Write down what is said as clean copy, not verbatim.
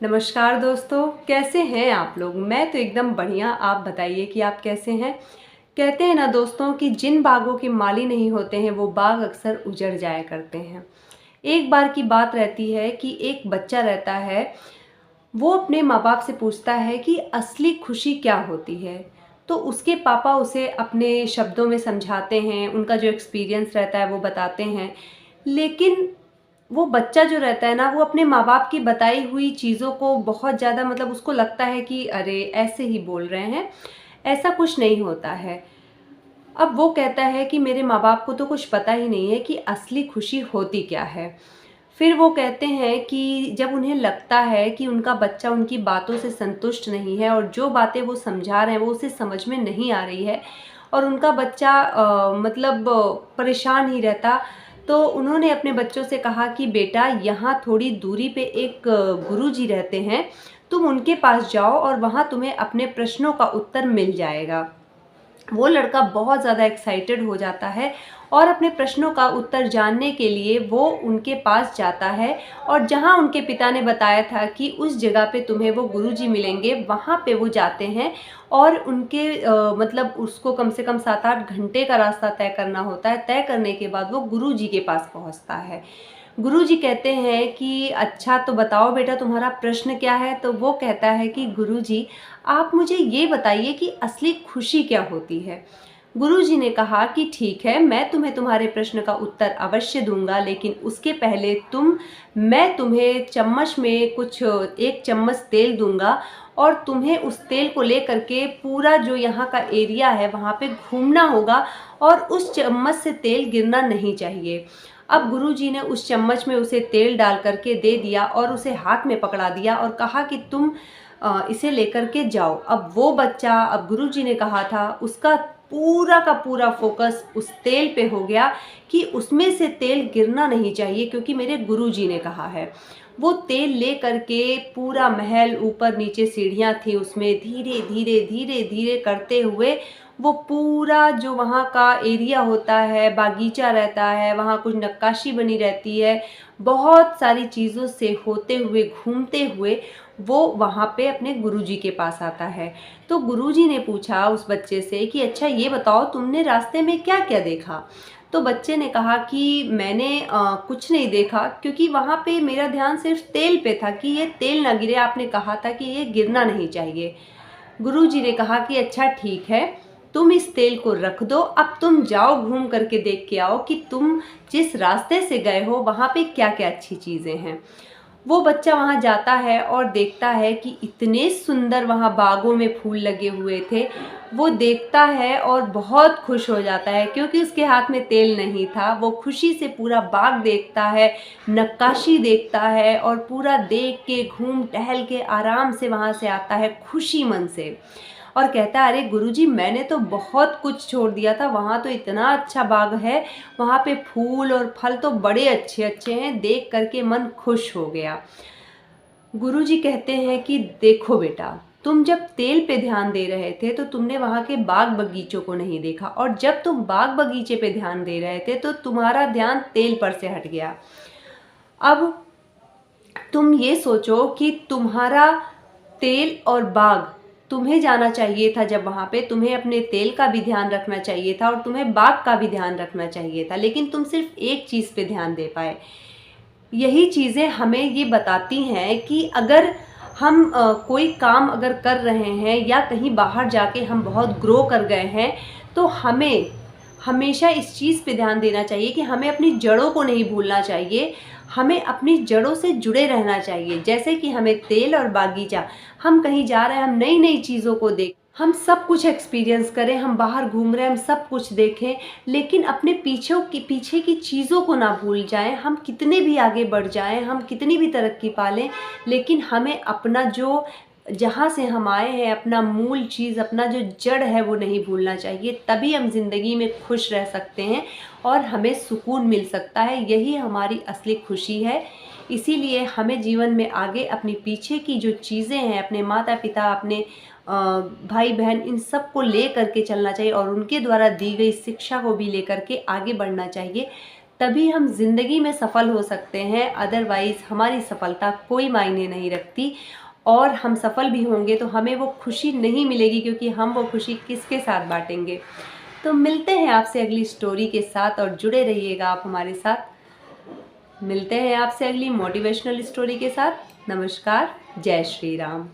नमस्कार दोस्तों, कैसे हैं आप लोग। मैं तो एकदम बढ़िया। आप बताइए कि आप कैसे हैं। कहते हैं ना दोस्तों कि जिन बागों के माली नहीं होते हैं वो बाग अक्सर उजड़ जाया करते हैं। एक बार की बात रहती है कि एक बच्चा रहता है, वो अपने माँ बाप से पूछता है कि असली खुशी क्या होती है। तो उसके पापा उसे अपने शब्दों में समझाते हैं, उनका जो एक्सपीरियंस रहता है वो बताते हैं। लेकिन वो बच्चा जो रहता है ना, वो अपने माँ बाप की बताई हुई चीज़ों को बहुत ज़्यादा उसको लगता है कि अरे ऐसे ही बोल रहे हैं, ऐसा कुछ नहीं होता है। अब वो कहता है कि मेरे माँ बाप को तो कुछ पता ही नहीं है कि असली खुशी होती क्या है। फिर वो कहते हैं कि जब उन्हें लगता है कि उनका बच्चा उनकी बातों से संतुष्ट नहीं है और जो बातें वो समझा रहे हैं वो उसे समझ में नहीं आ रही है और उनका बच्चा परेशान ही रहता, तो उन्होंने अपने बच्चों से कहा कि बेटा, यहाँ थोड़ी दूरी पे एक गुरुजी रहते हैं, तुम उनके पास जाओ और वहाँ तुम्हें अपने प्रश्नों का उत्तर मिल जाएगा। वो लड़का बहुत ज़्यादा एक्साइटेड हो जाता है और अपने प्रश्नों का उत्तर जानने के लिए वो उनके पास जाता है। और जहाँ उनके पिता ने बताया था कि उस जगह पे तुम्हें वो गुरुजी मिलेंगे, वहाँ पे वो जाते हैं और उनके उसको कम से कम 7-8 घंटे का रास्ता तय करना होता है। तय करने के बाद वो गुरुजी के पास पहुँचता है। गुरुजी कहते हैं कि अच्छा तो बताओ बेटा, तुम्हारा प्रश्न क्या है। तो वो कहता है कि गुरुजी, आप मुझे ये बताइए कि असली खुशी क्या होती है। गुरुजी ने कहा कि ठीक है, मैं तुम्हें तुम्हारे प्रश्न का उत्तर अवश्य दूंगा, लेकिन उसके पहले मैं तुम्हें चम्मच में एक चम्मच तेल दूंगा और तुम्हें उस तेल को लेकर के पूरा जो यहाँ का एरिया है वहाँ पे घूमना होगा और उस चम्मच से तेल गिरना नहीं चाहिए। अब गुरुजी ने उस चम्मच में उसे तेल डाल करके दे दिया और उसे हाथ में पकड़ा दिया और कहा कि तुम इसे लेकर के जाओ। अब वो बच्चा, अब गुरुजी ने कहा था, उसका पूरा का पूरा फोकस उस तेल पे हो गया कि उसमें से तेल गिरना नहीं चाहिए क्योंकि मेरे गुरुजी ने कहा है। वो तेल ले करके पूरा महल, ऊपर नीचे सीढ़ियाँ थी, उसमें धीरे धीरे धीरे धीरे करते हुए वो पूरा जो वहाँ का एरिया होता है, बागीचा रहता है, वहाँ कुछ नक्काशी बनी रहती है, बहुत सारी चीज़ों से होते हुए, घूमते हुए वो वहाँ पे अपने गुरुजी के पास आता है। तो गुरुजी ने पूछा उस बच्चे से कि अच्छा ये बताओ, तुमने रास्ते में क्या क्या देखा। तो बच्चे ने कहा कि मैंने कुछ नहीं देखा, क्योंकि वहाँ पे मेरा ध्यान सिर्फ तेल पे था कि ये तेल ना गिरे, आपने कहा था कि ये गिरना नहीं चाहिए। गुरुजी ने कहा कि अच्छा ठीक है, तुम इस तेल को रख दो, अब तुम जाओ घूम करके देख के आओ कि तुम जिस रास्ते से गए हो वहाँ पे क्या क्या अच्छी चीज़ें हैं। वो बच्चा वहाँ जाता है और देखता है कि इतने सुंदर वहाँ बागों में फूल लगे हुए थे। वो देखता है और बहुत खुश हो जाता है क्योंकि उसके हाथ में तेल नहीं था। वो खुशी से पूरा बाग देखता है, नक्काशी देखता है और पूरा देख के, घूम टहल के आराम से वहाँ से आता है खुशी मन से और कहता है, अरे गुरुजी, मैंने तो बहुत कुछ छोड़ दिया था, वहाँ तो इतना अच्छा बाग है, वहाँ पे फूल और फल तो बड़े अच्छे अच्छे हैं, देख करके मन खुश हो गया। गुरुजी कहते हैं कि देखो बेटा, तुम जब तेल पे ध्यान दे रहे थे तो तुमने वहाँ के बाग बगीचों को नहीं देखा, और जब तुम बाग बगीचे पे ध्यान दे रहे थे तो तुम्हारा ध्यान तेल पर से हट गया। अब तुम ये सोचो कि तुम्हारा तेल और बाग, तुम्हें जाना चाहिए था जब वहाँ पे, तुम्हें अपने तेल का भी ध्यान रखना चाहिए था और तुम्हें बाग का भी ध्यान रखना चाहिए था, लेकिन तुम सिर्फ एक चीज़ पे ध्यान दे पाए। यही चीज़ें हमें ये बताती हैं कि अगर हम कोई काम अगर कर रहे हैं या कहीं बाहर जाके हम बहुत ग्रो कर गए हैं, तो हमें हमेशा इस चीज़ पे ध्यान देना चाहिए कि हमें अपनी जड़ों को नहीं भूलना चाहिए, हमें अपनी जड़ों से जुड़े रहना चाहिए। जैसे कि हमें तेल और बागीचा, हम कहीं जा रहे हैं, हम नई नई चीज़ों को देख, हम सब कुछ एक्सपीरियंस करें, हम बाहर घूम रहे हैं, हम सब कुछ देखें, लेकिन अपने पीछे की चीज़ों को ना भूल जाएं। हम कितने भी आगे बढ़ जाएं, हम कितनी भी तरक्की पा लें, लेकिन हमें अपना जो, जहाँ से हम आए हैं, अपना मूल चीज़, अपना जो जड़ है वो नहीं भूलना चाहिए। तभी हम ज़िंदगी में खुश रह सकते हैं और हमें सुकून मिल सकता है। यही हमारी असली खुशी है। इसीलिए हमें जीवन में आगे अपनी पीछे की जो चीज़ें हैं, अपने माता पिता, अपने भाई बहन, इन सब को ले करके चलना चाहिए और उनके द्वारा दी गई शिक्षा को भी लेकर के आगे बढ़ना चाहिए। तभी हम ज़िंदगी में सफल हो सकते हैं, अदरवाइज़ हमारी सफलता कोई मायने नहीं रखती। और हम सफल भी होंगे तो हमें वो खुशी नहीं मिलेगी, क्योंकि हम वो खुशी किसके साथ बाँटेंगे। तो मिलते हैं आपसे अगली स्टोरी के साथ और जुड़े रहिएगा आप हमारे साथ। मिलते हैं आपसे अगली मोटिवेशनल स्टोरी के साथ। नमस्कार, जय श्री राम।